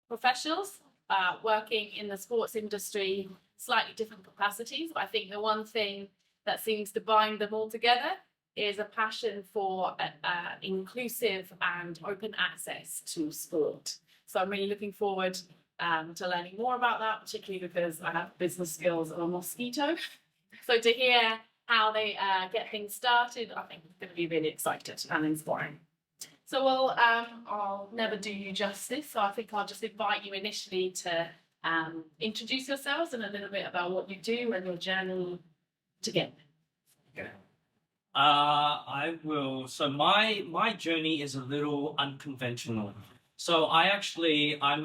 professionals working in the sports industry, slightly different capacities. But I think the one thing that seems to bind them all together is a passion for inclusive and open access to sport. So I'm really looking forward to learning more about that, particularly because I have business skills of a mosquito. So to hear how they get things started, I think it's going to be really excited and inspiring. So I'll never do you justice. So I think I'll just invite you initially to introduce yourselves and a little bit about what you do and your journey to get there. Okay. I will. So my journey is a little unconventional. So I'm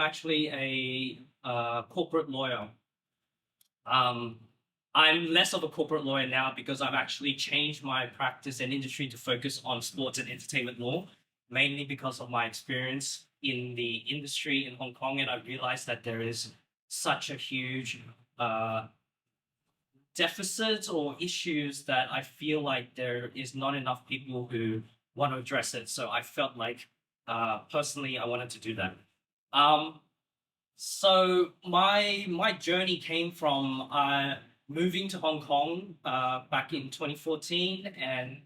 actually a corporate lawyer. I'm less of a corporate lawyer now because I've actually changed my practice and industry to focus on sports and entertainment law, mainly because of my experience in the industry in Hong Kong, and I realized that there is such a huge deficit or issues that I feel like there is not enough people who want to address it. So I felt like personally I wanted to do that. So my journey came from moving to Hong Kong back in 2014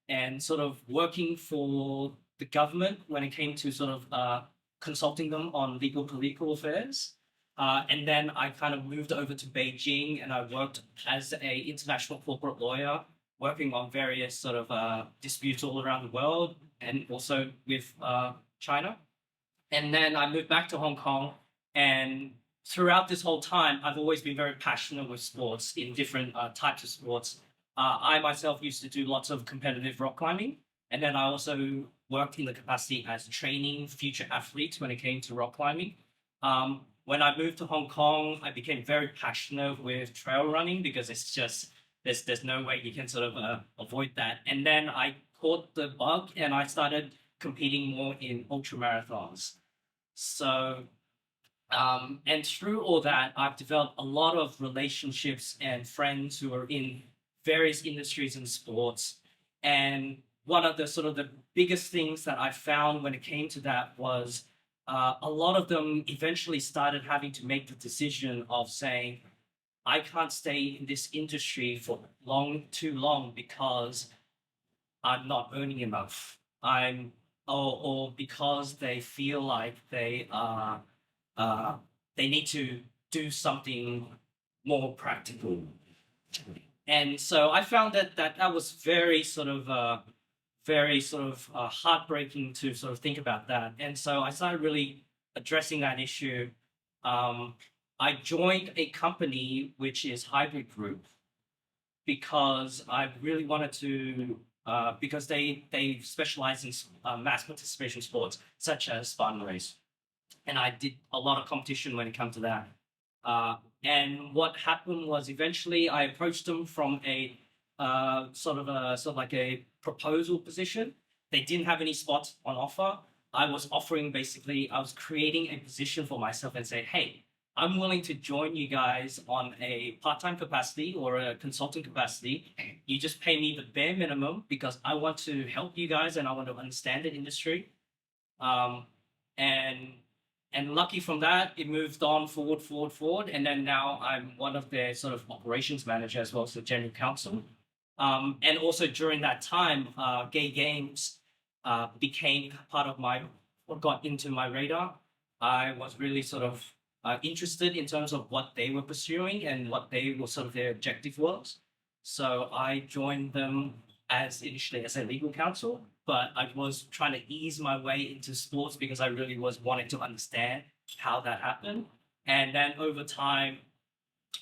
and sort of working for the government when it came to sort of consulting them on political affairs. And then I kind of moved over to Beijing and I worked as an international corporate lawyer, working on various sort of disputes all around the world and also with China. And then I moved back to Hong Kong, and throughout this whole time, I've always been very passionate with sports in different types of sports. I myself used to do lots of competitive rock climbing, and then I also worked in the capacity as training future athletes when it came to rock climbing. When I moved to Hong Kong, I became very passionate with trail running because it's just, there's no way you can sort of avoid that. And then I caught the bug and I started competing more in ultra marathons. So, and through all that, I've developed a lot of relationships and friends who are in various industries and sports. And one of the sort of the biggest things that I found when it came to that was a lot of them eventually started having to make the decision of saying, I can't stay in this industry for too long because I'm not earning enough. Or because they feel like they need to do something more practical. And so I found that was very sort of heartbreaking to sort of think about that. And so I started really addressing that issue. I joined a company which is Hybrid Group because I really wanted to, because they specialize in mass participation sports such as Spartan race. And I did a lot of competition when it comes to that. And what happened was eventually I approached them from a sort of like a proposal position. They didn't have any spots on offer. I was creating a position for myself and say, hey, I'm willing to join you guys on a part-time capacity or a consulting capacity. You just pay me the bare minimum because I want to help you guys and I want to understand the industry. And lucky from that, it moved on forward. And then now I'm one of their sort of operations manager as well as the general counsel. And also during that time, gay games became part of what got into my radar. I was really sort of interested in terms of what they were pursuing and what they were sort of their objective was. So I joined them initially as a legal counsel, but I was trying to ease my way into sports because I really was wanting to understand how that happened. And then over time,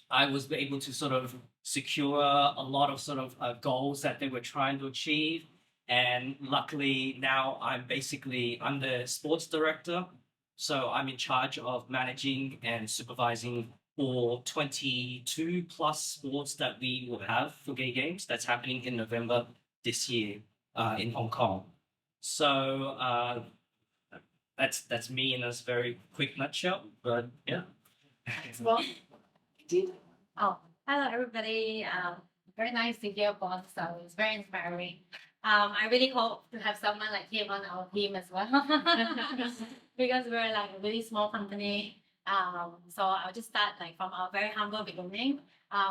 I was able to sort of secure a lot of sort of goals that they were trying to achieve. And luckily now I'm the sports director. So I'm in charge of managing and supervising for 22 plus sports that we will have for gay games. That's happening in November this year in Hong Kong. So that's me in a very quick nutshell, but yeah. Well, Oh, hello everybody. Very nice to hear about. So it's very inspiring. I really hope to have someone like him on our team as well, because we're like a really small company. So I'll just start like from our very humble beginning.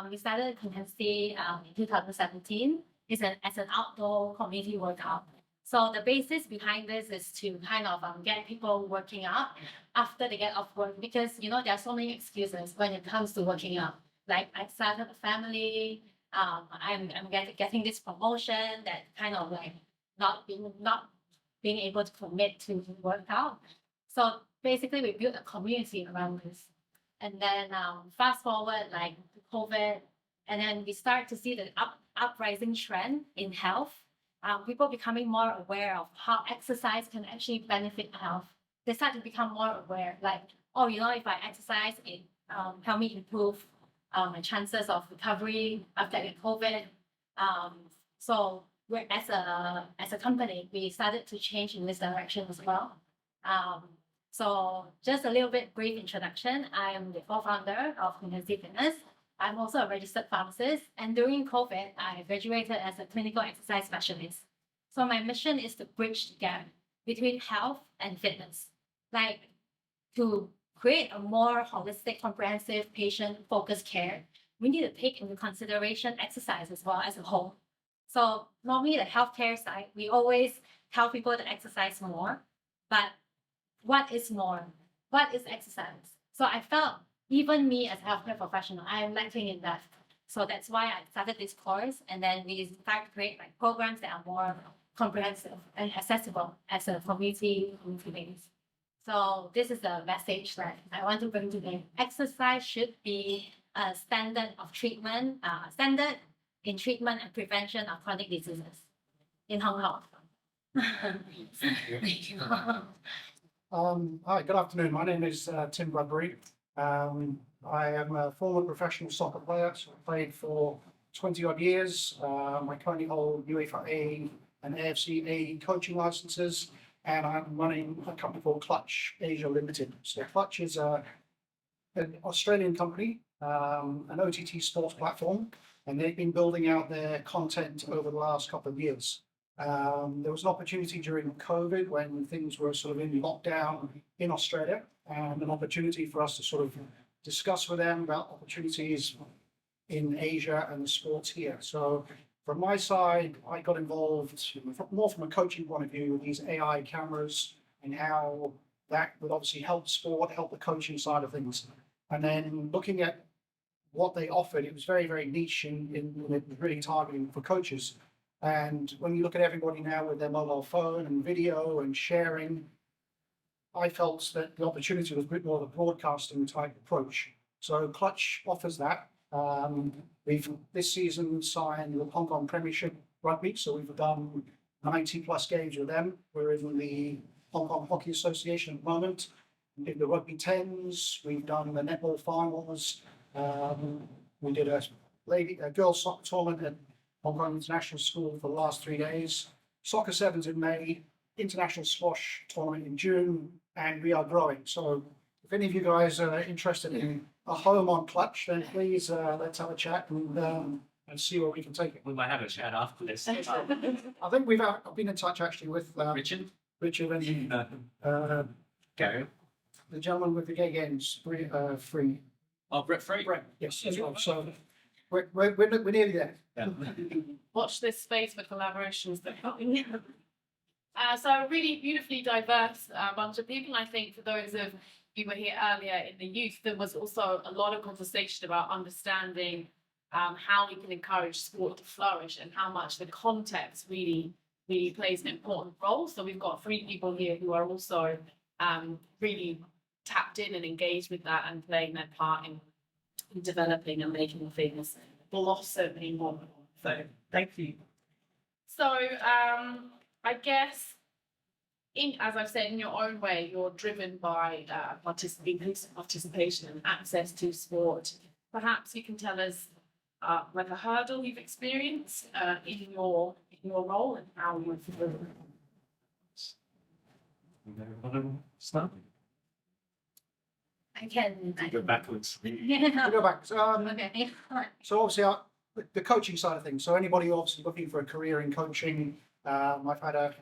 We started Contingency in 2017. It's as an outdoor community workout. So the basis behind this is to kind of get people working out after they get off work, because there are so many excuses when it comes to working out. Like I started a family, I'm getting this promotion that kind of like not being able to commit to work out. So basically we built a community around this. And then fast forward like COVID, and then we start to see the uprising trend in health. People becoming more aware of how exercise can actually benefit health. They start to become more aware, like, oh, if I exercise, it help me improve my chances of recovery after I get COVID. So we're as a company, we started to change in this direction as well. So just a little bit brief introduction. I am the co-founder of Contingency Fitness. I'm also a registered pharmacist, and during COVID, I graduated as a clinical exercise specialist. So my mission is to bridge the gap between health and fitness, like to create a more holistic, comprehensive, patient-focused care. We need to take into consideration exercise as well as a whole. So normally the healthcare side, we always tell people to exercise more, but what is more? What is exercise? So I felt even me as a healthcare professional, I am lacking in that. So that's why I started this course, and then we start to create like programs that are more comprehensive and accessible as a community base. So this is the message that I want to bring today. Exercise should be a standard of treatment, standard in treatment and prevention of chronic diseases in Hong Kong. Thank you. Hi, good afternoon. My name is Tim Bredbury. I am a former professional soccer player, so I played for 20 odd years. I currently hold UEFA A and AFC A coaching licenses, and I'm running a company called Clutch Asia Limited. So Clutch is an Australian company, an OTT sports platform, and they've been building out their content over the last couple of years. There was an opportunity during COVID when things were sort of in lockdown in Australia, and an opportunity for us to sort of discuss with them about opportunities in Asia and the sports here. So from my side, I got involved more from a coaching point of view with these AI cameras and how that would obviously help sport, help the coaching side of things. And then looking at what they offered, it was very, very niche in really targeting for coaches. And when you look at everybody now with their mobile phone and video and sharing, I felt that the opportunity was a bit more of a broadcasting type approach. So Clutch offers that. We've this season signed the Hong Kong Premiership Rugby, so we've done 90 plus games with them. We're in the Hong Kong Hockey Association at the moment. We did the Rugby 10s, we've done the netball finals. We did a girls soccer tournament at Hong Kong International School for the last 3 days. Soccer sevens in May, international squash tournament in June, and we are growing. So if any of you guys are interested in a home on Clutch, then please let's have a chat and see where we can take it. We might have a chat after this. I think I've been in touch actually with Richard? Richard and Gary? the gentleman with the gay games free. Oh, Bredbury? Brett, yes, as well. So we're nearly there. Yeah. Watch this space for collaborations that are coming. So a really beautifully diverse bunch of people. I think for those of you who were here earlier in the youth, there was also a lot of conversation about understanding how we can encourage sport to flourish and how much the context really plays an important role. So we've got 3 people here who are also really tapped in and engaged with that and playing their part in developing and making things blossom more. So thank you. So I guess, as I've said, in your own way, you're driven by participation and access to sport. Perhaps you can tell us like a hurdle you've experienced in your role and how you've Start? I can Go backwards. Yeah. Go back. Okay. So obviously the coaching side of things. So anybody obviously looking for a career in coaching, I've had a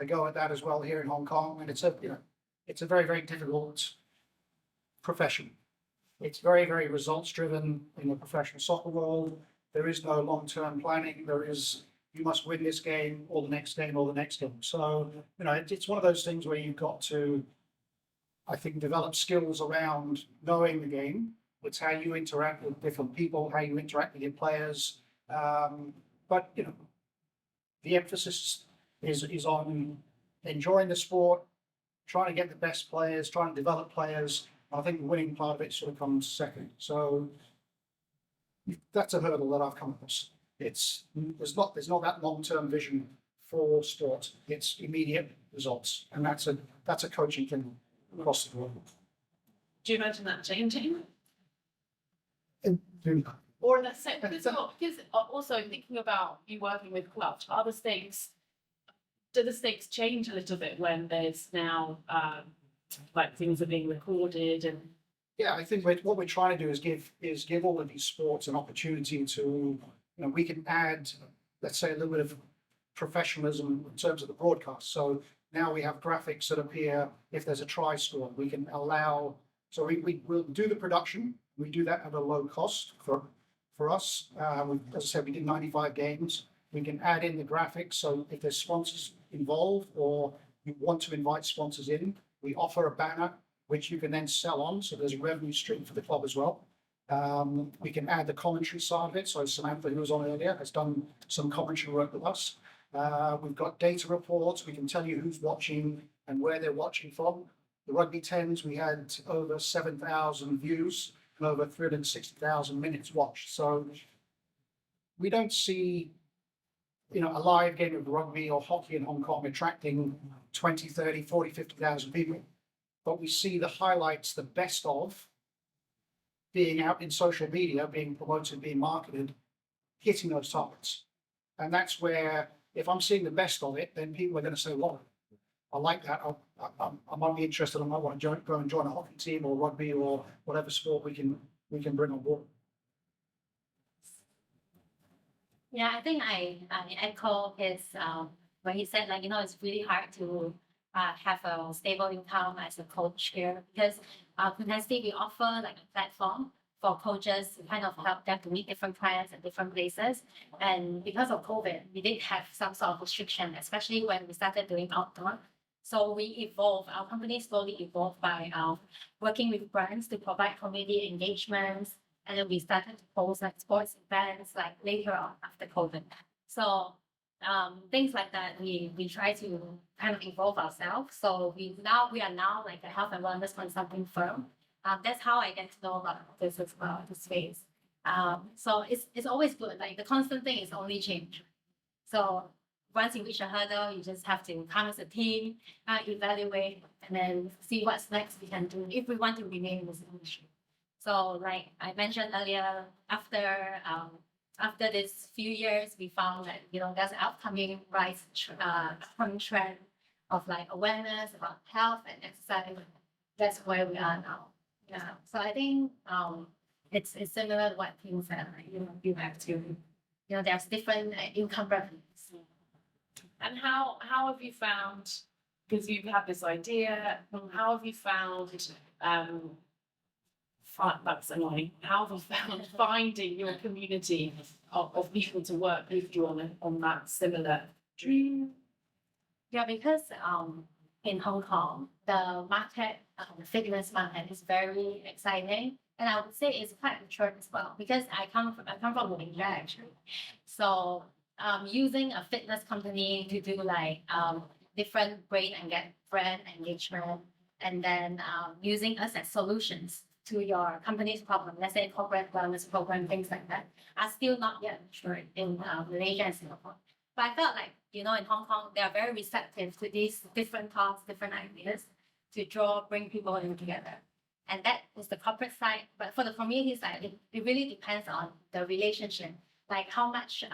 go at that as well here in Hong Kong, and it's a very, very difficult profession. It's very, very results driven in the professional soccer world. There is no long-term planning. You must win this game or the next game or the next game. So, it's one of those things where you've got to, I think, develop skills around knowing the game. It's how you interact with different people, how you interact with your players. But, the emphasis is on enjoying the sport, trying to get the best players, trying to develop players. I think the winning part of it sort of comes second. So that's a hurdle that I've come across. There's not that long-term vision for sport. It's immediate results, and that's a coaching thing across the board. Do you imagine that changing? And, Or in that sense, because also thinking about you working with clubs, do the stakes change a little bit when there's now like things are being recorded and? Yeah, I think what we're trying to do is give all of these sports an opportunity to, we can add, let's say, a little bit of professionalism in terms of the broadcast. So now we have graphics that appear if there's a try scored. We can allow, so we'll do the production. We do that at a low cost for us. As I said, we did 95 games. We can add in the graphics. So if there's sponsors involved or you want to invite sponsors in, we offer a banner which you can then sell on. So there's a revenue stream for the club as well. We can add the commentary side of it. So Samantha, who was on earlier, has done some commentary work with us. We've got data reports. We can tell you who's watching and where they're watching from. The Rugby 10s, we had over 7,000 views and over 360,000 minutes watched. So we don't see, a live game of rugby or hockey in Hong Kong attracting 20, 30, 40, 50,000 people. But we see the highlights, the best of, being out in social media, being promoted, being marketed, hitting those targets. And that's where, if I'm seeing the best of it, then people are going to say, well, I like that. I might be interested. I might want to go and join a hockey team or rugby or whatever sport we can bring on board. Yeah, I think I echo his when he said it's really hard to have a stable income as a coach here because potentially we offer a platform for coaches to kind of help them to meet different clients at different places. And because of COVID, we did have some sort of restriction, especially when we started doing outdoor. So we evolved, our company slowly evolved by working with brands to provide community engagements. And then we started to post sports events later on after COVID. So things like that, we try to kind of evolve ourselves. So we are now a health and wellness consulting firm. That's how I get to know about this as well, this space. So it's always good. The constant thing is only change. So once you reach a hurdle, you just have to come as a team, evaluate, and then see what's next we can do if we want to remain in this industry. So like I mentioned earlier, after this few years, we found that there's an upcoming trend of awareness about health and exercise. That's where we are now. Yeah. So I think it's similar to what Tim said. You have to there's different income revenues. And how have you found? Because you've had this idea. How have you found? That's annoying. How have you found finding your community of people to work with you on that similar dream? Yeah, because in Hong Kong, the market, the fitness market is very exciting, and I would say it's quite mature as well. Because I come from Malaysia actually, so using a fitness company to do different brand engagement, and then using us as solutions to your company's problem, let's say corporate wellness program, things like that, are still not yet mature in Malaysia and Singapore. But I felt in Hong Kong, they are very receptive to these different thoughts, different ideas to bring people in together. And that is the corporate side. But for the community side, it really depends on the relationship, how much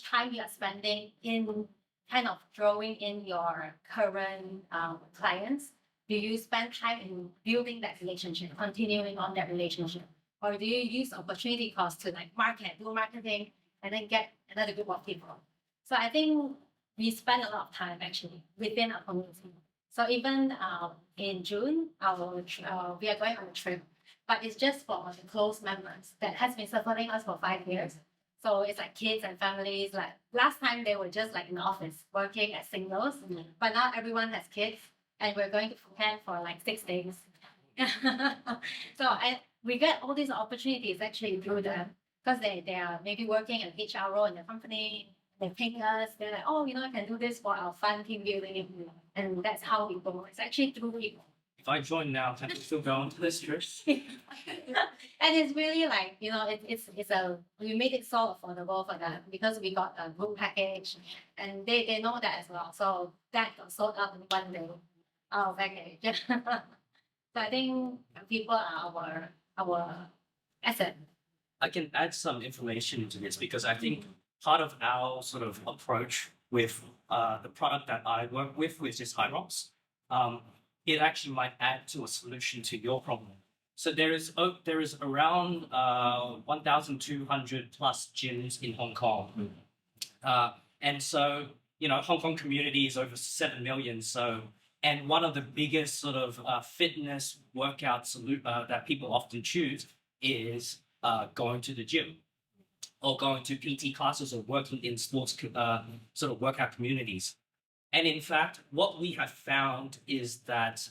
time you are spending in kind of drawing in your current clients. Do you spend time in building that relationship, continuing on that relationship? Or do you use opportunity cost to do marketing and then get another group of people? So I think we spend a lot of time actually within our community. So even in June, we are going on a trip, but it's just for the close members that has been supporting us for 5 years. So it's like kids and families. Like last time they were just like in the office working as singles, but now everyone has kids, and we're going to Phuket for like 6 days. We get all these opportunities actually through them because they are maybe working an HR role in the company. They ping us. They're like, oh, I can do this for our fun team building, and that's how we go. It's actually through people. If I join now, can I still go on to this trip? And it's really like, we made it so affordable for them because we got a group package, and they know that as well. So that got sold out in 1 day, our package. So I think people are our asset. I can add some information to this because I think part of our sort of approach with the product that I work with, which is Hyrox, it actually might add to a solution to your problem. So there is around 1,200 plus gyms in Hong Kong, and so Hong Kong community is over 7 million. So and one of the biggest sort of fitness workout that people often choose is going to the gym or going to PT classes or working in sports sort of workout communities. And in fact, what we have found is that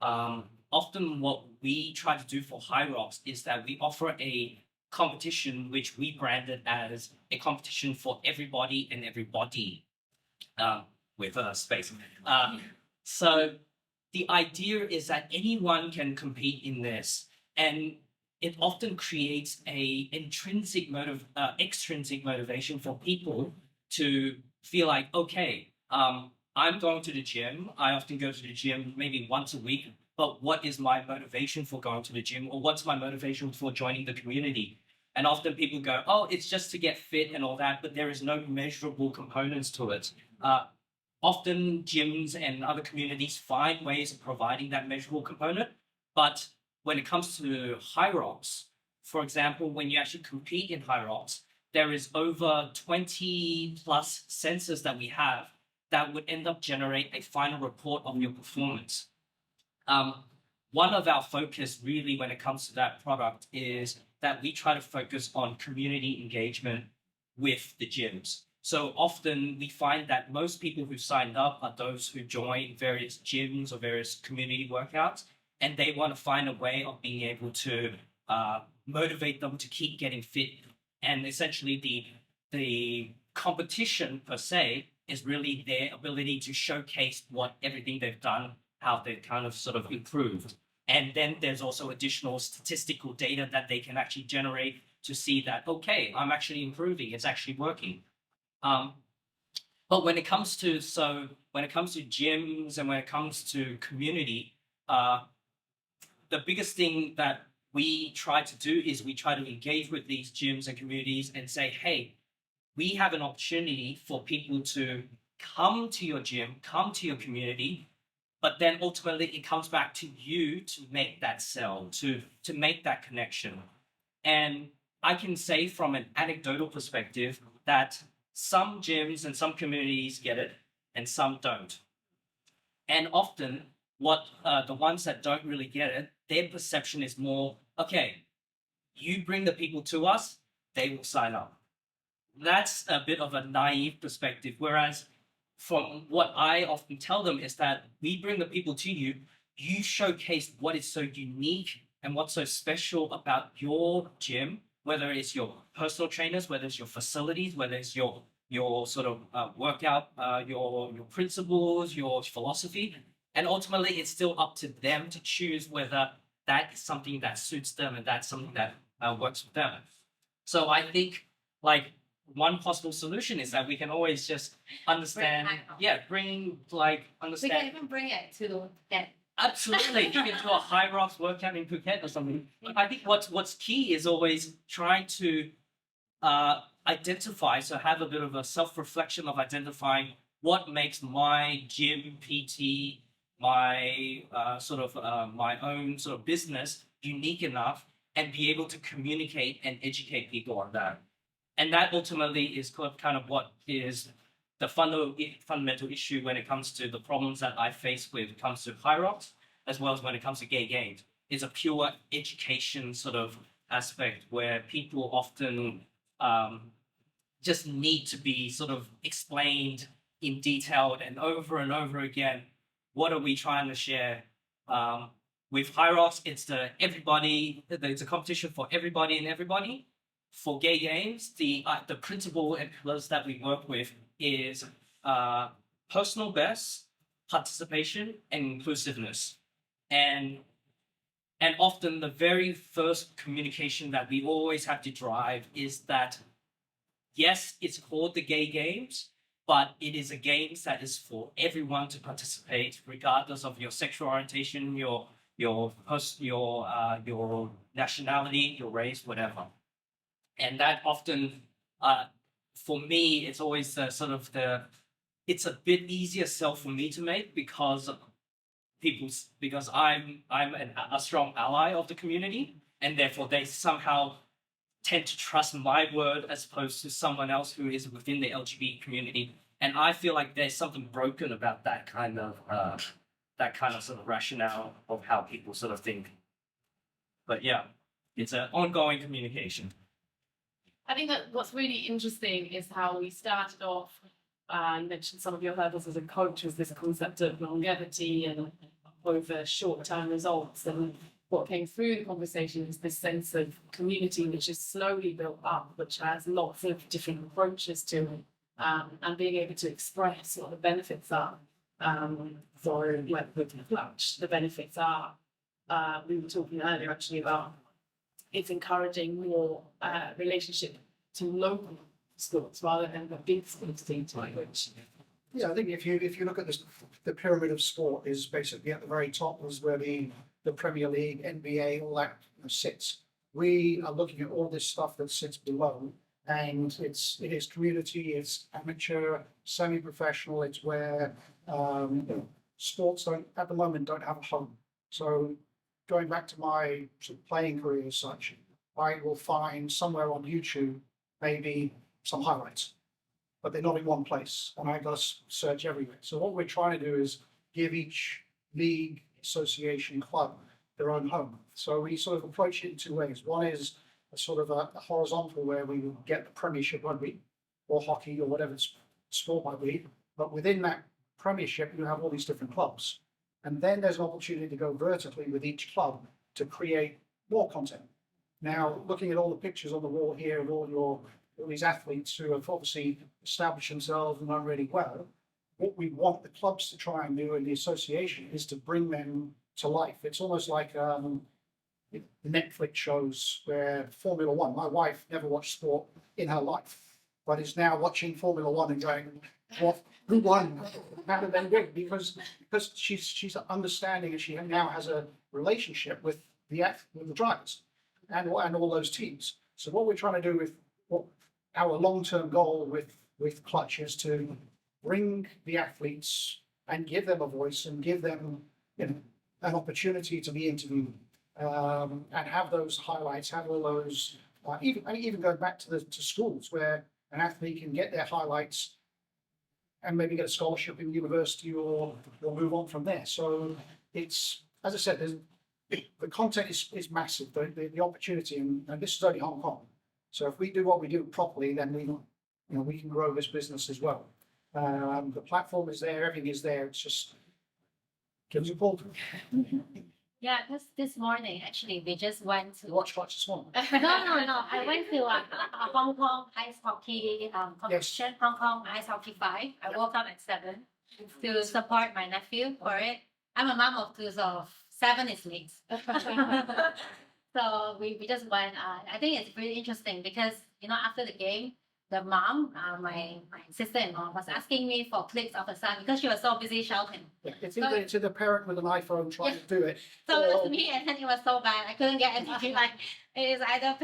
often what we try to do for Hyrox is that we offer a competition which we branded as a competition for everybody and everybody with a space. So the idea is that anyone can compete in this, and it often creates a extrinsic motivation for people to feel like, okay, I'm going to the gym. I often go to the gym maybe once a week, but what is my motivation for going to the gym, or what's my motivation for joining the community? And often people go, oh, it's just to get fit and all that, but there is no measurable components to it. Often gyms and other communities find ways of providing that measurable component, but when it comes to Hyrox, for example, when you actually compete in Hyrox, there is over 20 plus sensors that we have that would end up generate a final report of your performance. One of our focus really when it comes to that product is that we try to focus on community engagement with the gyms. So often we find that most people who signed up are those who join various gyms or various community workouts, and they want to find a way of being able to motivate them to keep getting fit. And essentially the competition per se is really their ability to showcase everything they've done, how they've kind of sort of improved. And then there's also additional statistical data that they can actually generate to see that, okay, I'm actually improving, it's actually working. But when it comes to gyms and when it comes to community, the biggest thing that we try to do is we try to engage with these gyms and communities and say, hey, we have an opportunity for people to come to your gym, come to your community, but then ultimately it comes back to you to make that sell, to make that connection. And I can say from an anecdotal perspective that some gyms and some communities get it and some don't. And often the ones that don't really get it, their perception is more, okay, you bring the people to us, they will sign up. That's a bit of a naive perspective. Whereas from what I often tell them is that we bring the people to you, you showcase what is so unique and what's so special about your gym, whether it's your personal trainers, whether it's your facilities, whether it's your sort of workout, your principles, your philosophy. And ultimately, it's still up to them to choose whether that is something that suits them and that's something that works with them. So I think one possible solution is that we can always just understand, understand. We can even bring it to Phuket. Absolutely, you can do a Hyrox workout in Phuket or something. But I think what's key is always trying to identify, so have a bit of a self-reflection of identifying what makes my gym PT, my my own sort of business unique enough, and be able to communicate and educate people on that. And that ultimately is kind of what is the fundamental issue when it comes to the problems that I face when it comes to high rocks, as well as when it comes to gay games, is a pure education sort of aspect where people often just need to be sort of explained in detail and over again. What are we trying to share? With high rocks, it's a competition for everybody and everybody. For gay games, the principle and pillars that we work with is personal best, participation, and inclusiveness. And often the very first communication that we always have to drive is that, yes, it's called the gay games, but it is a games that is for everyone to participate, regardless of your sexual orientation, your nationality, your race, whatever. And that often, for me, it's always it's a bit easier sell for me to make because I'm a strong ally of the community, and therefore they somehow tend to trust my word as opposed to someone else who is within the LGBT community. And I feel like there's something broken about that kind of sort of rationale of how people sort of think. But yeah, it's an ongoing communication. I think that what's really interesting is how we started off. You mentioned some of your hurdles as a coach was this concept of longevity and over short-term results. And what came through the conversation is this sense of community, which is slowly built up, which has lots of different approaches to it, and being able to express what the benefits are. For with Flux, the benefits are. We were talking earlier actually about it's encouraging more relationship to local sports rather than the big sports teams, which. Yeah, I think if you look at this, the pyramid of sport is basically at the very top is where the Premier League, NBA, all that sits. We are looking at all this stuff that sits below, and it is community, it's amateur, semi-professional. It's where sports at the moment don't have a home. So going back to my sort of playing career as such, I will find somewhere on YouTube maybe some highlights, but they're not in one place, and I got to search everywhere. So what we're trying to do is give each league, association, club their own home. So we sort of approach it in two ways. One is a sort of a horizontal where we will get the Premiership rugby or hockey or whatever sport might be, but within that Premiership you have all these different clubs, and then there's an opportunity to go vertically with each club to create more content. Now, looking at all the pictures on the wall here of all these athletes who have obviously established themselves and done really well, what we want the clubs to try and do in the association is to bring them to life. It's almost like Netflix shows where Formula One. My wife never watched sport in her life, but is now watching Formula One and going, who won? How did they win? Because she's understanding, and she now has a relationship with the drivers and all those teams. So what we're trying to do with our long-term goal with Clutch is to bring the athletes and give them a voice and give them an opportunity to be interviewed, and have those highlights, have all those even going back to schools where an athlete can get their highlights and maybe get a scholarship in university or move on from there. So it's, as I said, the content is massive, the opportunity, and this is only Hong Kong. So if we do what we do properly, then we can grow this business as well. The platform is there, everything is there. It's just give us a call. Yeah, because this morning actually we just went to. You watch Clutch this morning? No. I went to a Hong Kong ice hockey competition, yes. Hong Kong Ice Hockey 5. I woke up at 7 to support my nephew for it. I'm a mom of 2, so 7 is late. So we just went. I think it's really interesting because after the game, the mom, my sister-in-law, was asking me for clips of her son because she was so busy shouting. Yeah, it's either the parent with an iPhone trying to do it. So it was me, and then it was so bad. I couldn't get anything. Like it is either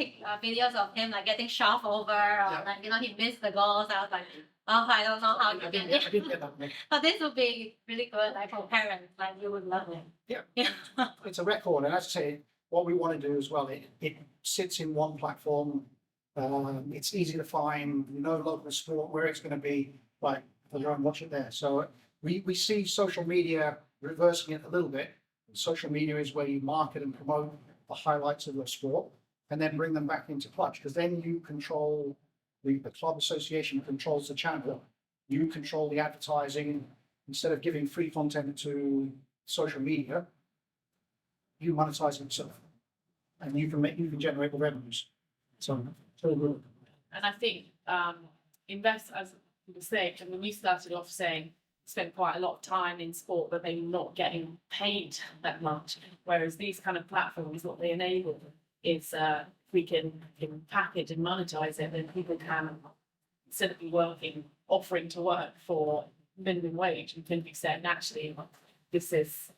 videos of him like getting shoved over, or he missed the goals. I was like, I don't know how to get it. I didn't get that. But this would be really good, like for parents, like you would love it. Yeah. It's a record, and as I say, what we want to do as well, it sits in one platform. It's easy to find, local sport, where it's going to be. Like, they'll go and watch it there. So we see social media reversing it a little bit. Social media is where you market and promote the highlights of your sport and then bring them back into Clutch, because then you control the club association controls the channel. You control the advertising. Instead of giving free content to social media, you monetize it yourself, and you can generate the revenues. So good. And I think invest, as you were saying, and when we started off saying, spent quite a lot of time in sport, but they're not getting paid that much. Whereas these kind of platforms, what they enable is we can package and monetize it, then people can, instead of offering to work for minimum wage, and can be said, naturally, this is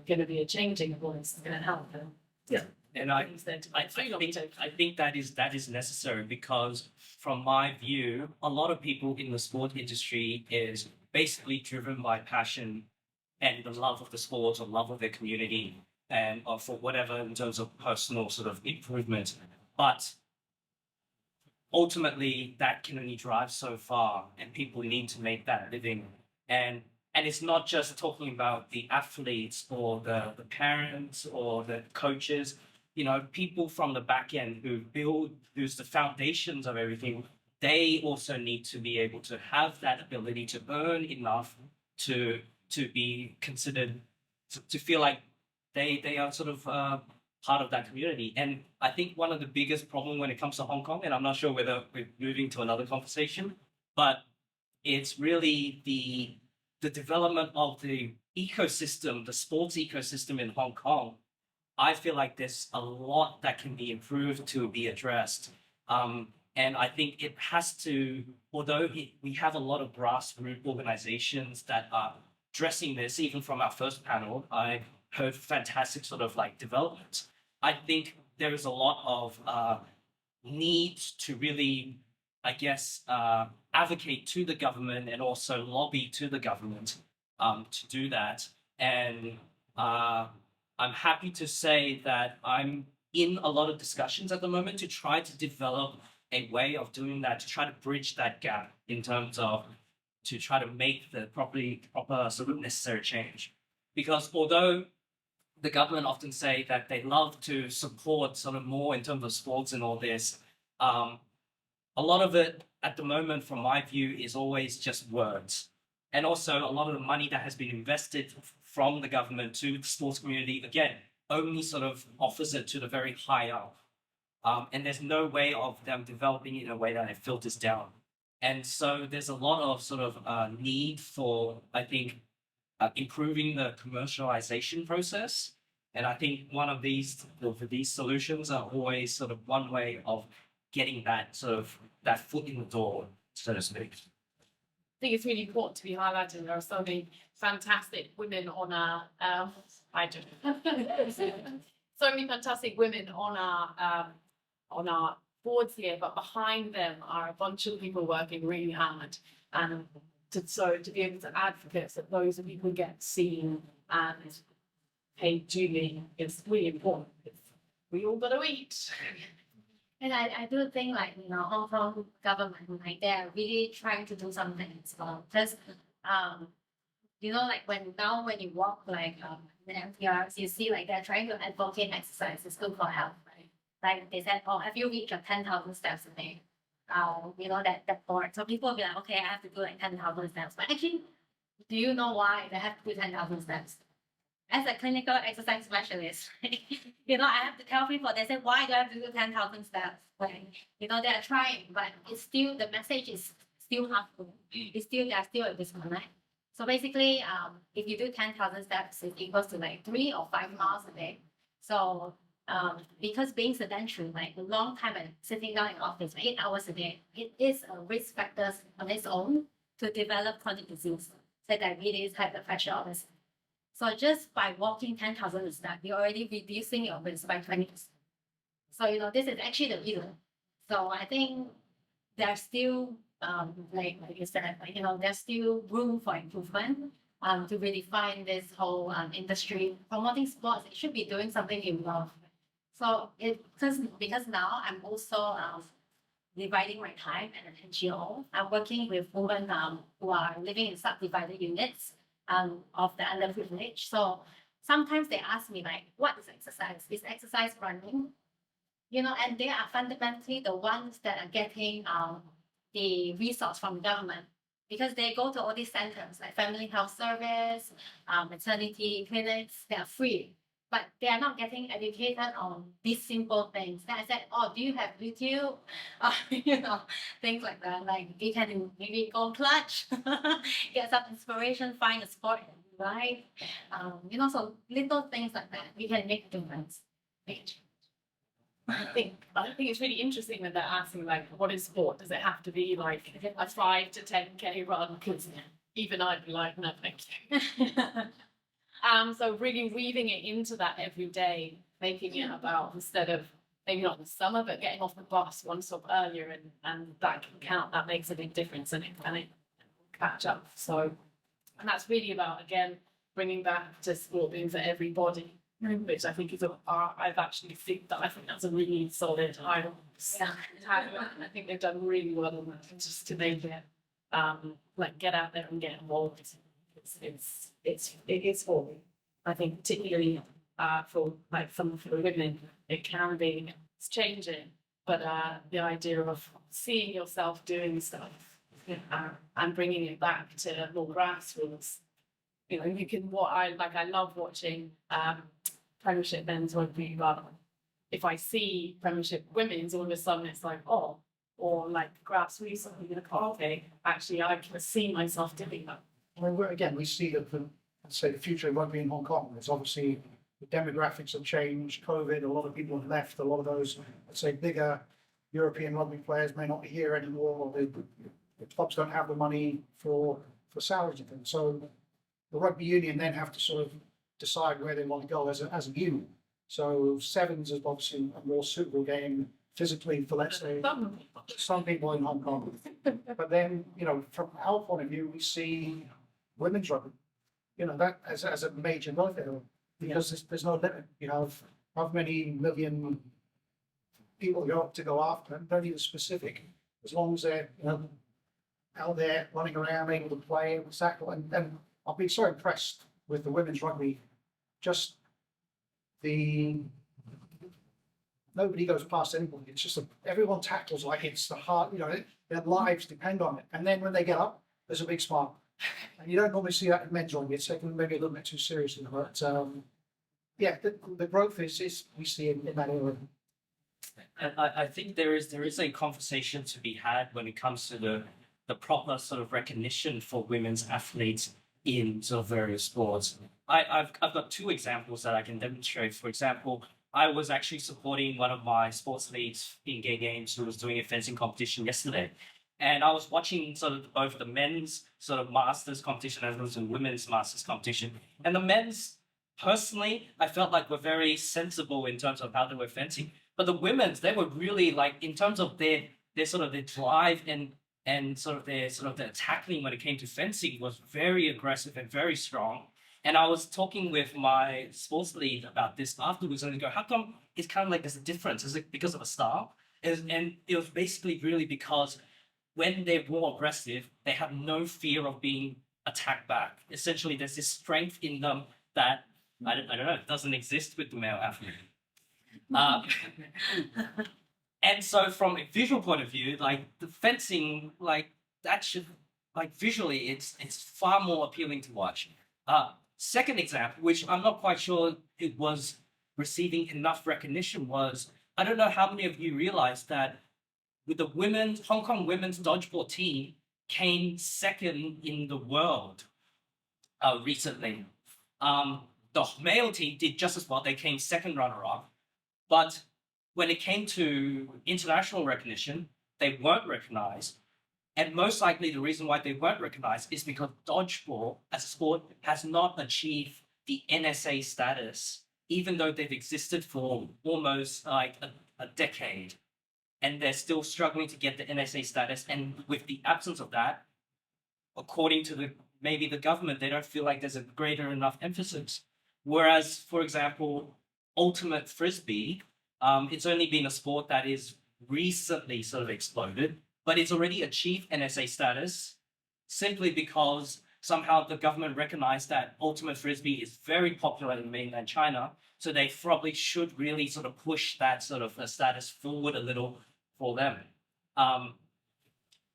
going to be a changing of what is going to help them. Yeah. And I I think that is necessary, because from my view, a lot of people in the sport industry is basically driven by passion and the love of the sport or love of their community and for whatever in terms of personal sort of improvement. But ultimately that can only drive so far, and people need to make that living. And it's not just talking about the athletes or the parents or the coaches. You know, people from the back end who's the foundations of everything, they also need to be able to have that ability to earn enough to be considered, to feel like they are sort of part of that community. And I think one of the biggest problem when it comes to Hong Kong, and I'm not sure whether we're moving to another conversation, but it's really the development of the ecosystem, the sports ecosystem in Hong Kong. I feel like there's a lot that can be improved to be addressed. And I think it has to, although we have a lot of grassroots organizations that are addressing this, even from our first panel, I heard fantastic sort of like development. I think there is a lot of need to really, I guess, advocate to the government and also lobby to the government to do that. And I'm happy to say that I'm in a lot of discussions at the moment to try to develop a way of doing that, to try to bridge that gap in terms of to try to make the proper sort of necessary change. Because although the government often say that they love to support sort of more in terms of sports and all this, a lot of it at the moment, from my view, is always just words. And also a lot of the money that has been invested from the government to the sports community, again, only sort of offers it to the very high up. And there's no way of them developing it in a way that it filters down. And so there's a lot of sort of need for, I think, improving the commercialization process. And I think one of these solutions are always sort of one way of getting that sort of that foot in the door, so to speak. I think it's really important to be highlighted. There are so many fantastic women on our so many fantastic women on our boards here, but behind them are a bunch of people working really hard, and to be able to advocate that those people get seen and paid duly is really important. We all got to eat. And I do think like, Hong Kong government, like they're really trying to do something as well. Because, like when you walk like the MTRs, you see like they're trying to advocate exercise is good for health, right? Like they said, oh, have you reached your 10,000 steps a day? That board. So people will be like, okay, I have to do like 10,000 steps. But actually, do you know why they have to do 10,000 steps? As a clinical exercise specialist, I have to tell people, they say, why do I have to do 10,000 steps? Like, they are trying, but it's still, the message is still harmful. There's still a disconnect. So basically, if you do 10,000 steps, it equals to like 3 or 5 miles a day. So, because being sedentary, like a long time and sitting down in office, 8 hours a day, it is a risk factor on its own to develop chronic disease, like diabetes, high blood pressure, all this. So just by walking 10,000 steps, you're already reducing your risk by 20%. So, this is actually the reason. So I think there's still, like you said, there's still room for improvement to redefine this whole industry. Promoting sports, it should be doing something you love. So because now I'm also dividing my time at an NGO. I'm working with women who are living in subdivided units of the underprivileged. So sometimes they ask me like, what is exercise? Is exercise running? You know, and they are fundamentally the ones that are getting the resource from government because they go to all these centers like family health service, maternity clinics, they are free. But they are not getting educated on these simple things. Then I said, oh, do you have YouTube? You know, things like that. Like you can maybe go clutch, get some inspiration, find a sport that you like. You know, so little things like that, we can make a difference. I think it's really interesting that they're asking like, what is sport? Does it have to be like a 5 to 10K run? Because even I'd be like, no, thank you. So really weaving it into that every day, making it about instead of maybe not in the summer, but getting off the bus one stop earlier and that can count. That makes a big difference and it catch up. So, and that's really about again bringing back to sport being for everybody. Which I think is I've actually think that's a really solid title. Yeah. I think they've done really well on that, just to make it like get out there and get involved. It is for me. I think particularly for like some for women, it can be it's changing, but the idea of seeing yourself doing stuff and bringing it back to more grassroots. You know, you can I love watching Premiership men's rugby run. If I see Premiership women's, all of a sudden it's like, oh, or like grassroots something like, oh, okay, actually I can see myself doing that. I mean, we see that the future of rugby in Hong Kong is obviously the demographics have changed. COVID, a lot of people have left. A lot of those, let's say, bigger European rugby players may not be here anymore. Or the clubs don't have the money for salaries and things. So the rugby union then have to sort of decide where they want to go as a union. So sevens is obviously a more suitable game physically for, let's say, some people in Hong Kong. But then, you know, from our point of view, we see women's rugby, you know, that as a major growth area because there's no limit. You know, of how many million people to go after, don't even specific, as long as they're, you know, out there running around, able to play, tackle, and I've been so impressed with the women's rugby, just nobody goes past anybody. It's just everyone tackles like it's the heart, you know, their lives depend on it. And then when they get up, there's a big smile. And you don't normally see that in men's rugby. It's taken maybe a little bit too seriously, but yeah, the growth is we see in that area. And I think there is a conversation to be had when it comes to the proper sort of recognition for women's athletes in sort of various sports. I've got two examples that I can demonstrate. For example, I was actually supporting one of my sports leads in gay games who was doing a fencing competition yesterday. And I was watching sort of both the men's sort of masters competition as well as the women's masters competition. And the men's, personally, I felt like were very sensible in terms of how they were fencing. But the women's, they were really like, in terms of their sort of their drive and sort of their tackling when it came to fencing was very aggressive and very strong. And I was talking with my sports lead about this afterwards, and I go, how come it's kind of like there's a difference? Is it because of a style? And it was basically really because when they're more aggressive, they have no fear of being attacked back. Essentially, there's this strength in them that, I don't know, doesn't exist with the male athlete. And so from a visual point of view, like the fencing, like that should, like visually, it's far more appealing to watch. Second example, which I'm not quite sure it was receiving enough recognition, was I don't know how many of you realized that with the Hong Kong women's dodgeball team came second in the world recently. The male team did just as well. They came second runner-up. But when it came to international recognition, they weren't recognized. And most likely the reason why they weren't recognized is because dodgeball as a sport has not achieved the NSA status, even though they've existed for almost like a decade. And they're still struggling to get the NSA status. And with the absence of that, according to maybe the government, they don't feel like there's a greater enough emphasis. Whereas, for example, ultimate frisbee, it's only been a sport that is recently sort of exploded, but it's already achieved NSA status simply because somehow the government recognized that ultimate frisbee is very popular in mainland China. So they probably should really sort of push that sort of status forward a little for them.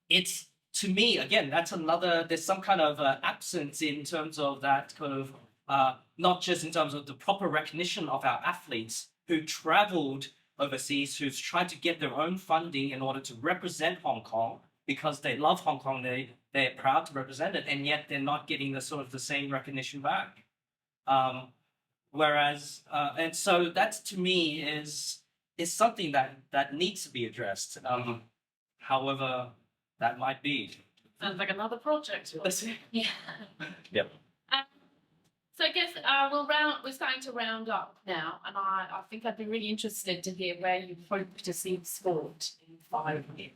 It's, to me, again, that's another, there's some kind of absence in terms of that kind of, not just in terms of the proper recognition of our athletes who traveled overseas, who's tried to get their own funding in order to represent Hong Kong because they love Hong Kong, they're proud to represent it, and yet they're not getting the sort of the same recognition back. Whereas, and so that to me is something that needs to be addressed. However that might be. Sounds like another project. Yeah. Yep. So I guess we're starting to round up now, and I think I'd be really interested to hear where you hope to see sport in 5 years.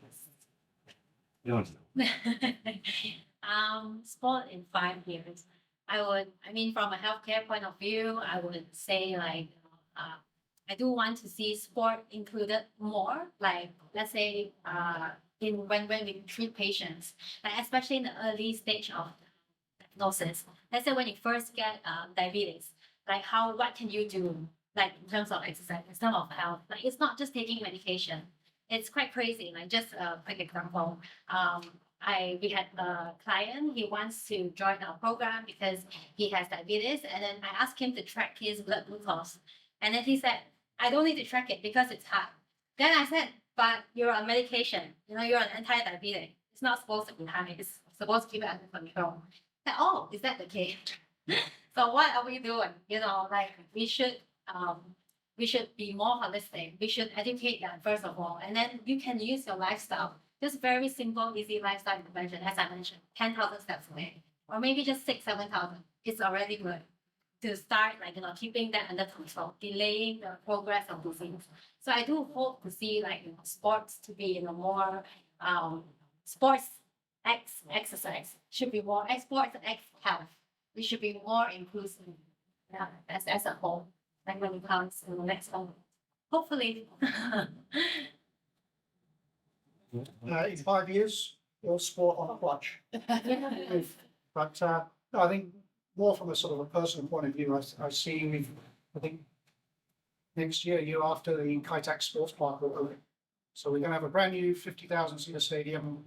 Sport in 5 years. I mean, from a healthcare point of view, I would say like, I do want to see sport included more. Like, let's say, when we treat patients, like especially in the early stage of diagnosis. Let's say when you first get diabetes, like what can you do? Like in terms of exercise, in terms of health, like it's not just taking medication. It's quite crazy. Like just a quick example, we had a client. He wants to join our program because he has diabetes, and then I asked him to track his blood glucose, and then he said, "I don't need to track it because it's hard." Then I said, "But you're on medication. You know, you're an anti-diabetic. It's not supposed to be high. It's supposed to keep it under control." Like, oh, is that the case? So what are we doing? You know, like we should be more holistic. We should educate them first of all, and then you can use your lifestyle. Just very simple, easy lifestyle intervention, as I mentioned, 10,000 steps a day, or maybe just 7,000. It's already good to start, like, you know, keeping that under control, delaying the progress of disease. So I do hope to see, like, you know, sports to be, you know, more sports exercise should be more sports health. We should be more inclusive, as a whole, like when it comes to the next level. Hopefully. In 5 years, all sport on a clutch. But no, I think more from a sort of a personal point of view, I see, I think next year after, the Kai Tak Sports Park will open. So we're going to have a brand new 50,000 seater stadium,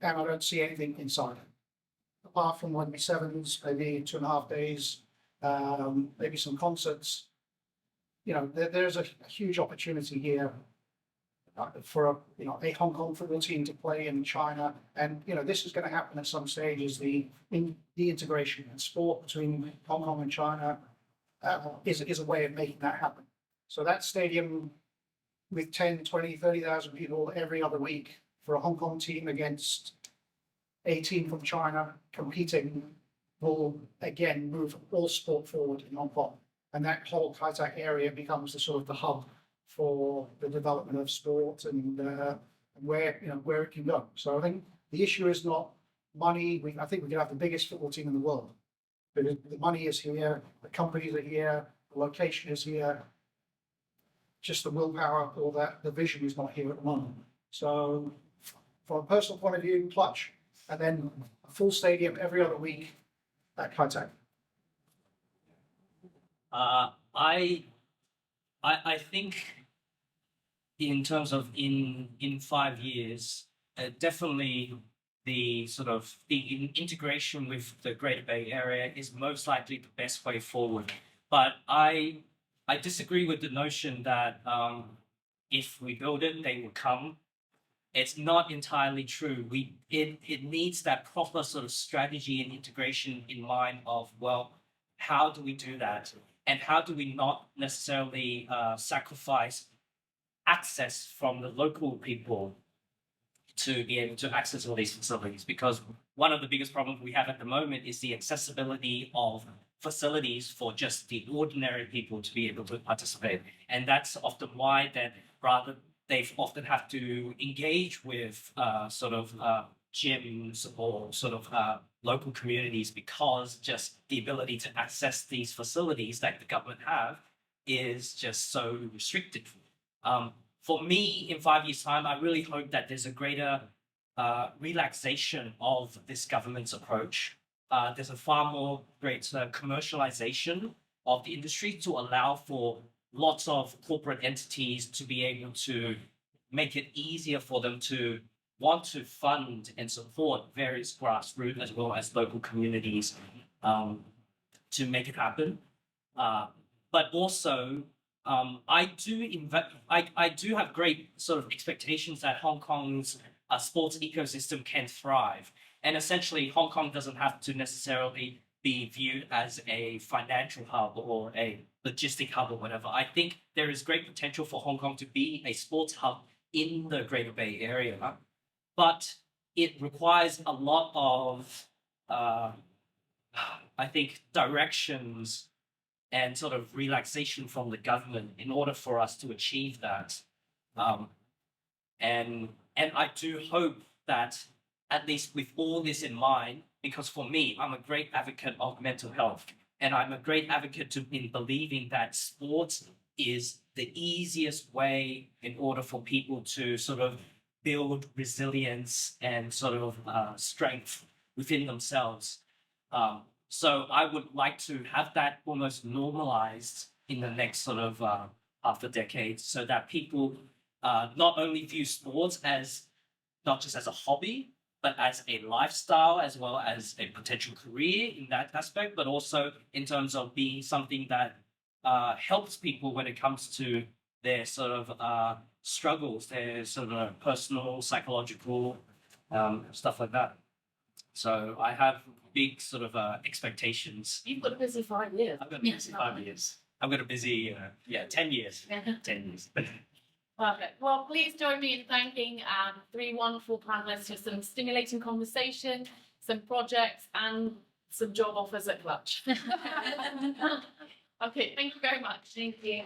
and I don't see anything inside. Apart from rugby sevens, maybe 2.5 days, maybe some concerts. You know, there's a huge opportunity here for a Hong Kong football team to play in China, and you know this is going to happen at some stage. Is the integration in sport between Hong Kong and China is a way of making that happen. So that stadium with 10, 20, 30,000 people every other week for a Hong Kong team against a team from China competing will again move all sport forward in Hong Kong, and that whole Kai Tak area becomes the sort of the hub for the development of sport and where it can go. So I think the issue is not money. I think we can have the biggest football team in the world, but the money is here, the companies are here, the location is here. Just the willpower or that the vision is not here at the moment. So from a personal point of view, clutch, and then a full stadium every other week at Kai Tak. I think in terms of in 5 years, definitely the sort of the integration with the Greater Bay Area is most likely the best way forward. But I disagree with the notion that if we build it, they will come. It's not entirely true. It needs that proper sort of strategy and integration in mind of, well, how do we do that? And how do we not necessarily sacrifice access from the local people to be able to access all these facilities? Because one of the biggest problems we have at the moment is the accessibility of facilities for just the ordinary people to be able to participate. And that's often why that rather they often have to engage with gyms or sort of local communities, because just the ability to access these facilities that the government have is just so restricted. for me, in 5 years' time, I really hope that there's a greater relaxation of this government's approach. There's a far more greater commercialization of the industry to allow for lots of corporate entities to be able to make it easier for them to want to fund and support various grassroots as well as local communities to make it happen. But also, I do have great sort of expectations that Hong Kong's sports ecosystem can thrive. And essentially, Hong Kong doesn't have to necessarily be viewed as a financial hub or a logistic hub or whatever. I think there is great potential for Hong Kong to be a sports hub in the Greater Bay Area, but it requires a lot of, I think, directions and sort of relaxation from the government in order for us to achieve that. And I do hope that, at least with all this in mind, because for me, I'm a great advocate of mental health, and I'm a great advocate in believing that sports is the easiest way in order for people to sort of build resilience and sort of strength within themselves. So I would like to have that almost normalized in the next sort of half a decade, so that people not only view sports as not just as a hobby, but as a lifestyle, as well as a potential career in that aspect, but also in terms of being something that helps people when it comes to their sort of struggles, their sort of personal, psychological, stuff like that. So I have big sort of expectations. You've got a busy 5 years. I've got a busy 5 years. I've got a busy, 10 years. 10 years. Perfect. Well, please join me in thanking 3 wonderful panelists for some stimulating conversation, some projects, and some job offers at Clutch. Okay, thank you very much. Thank you.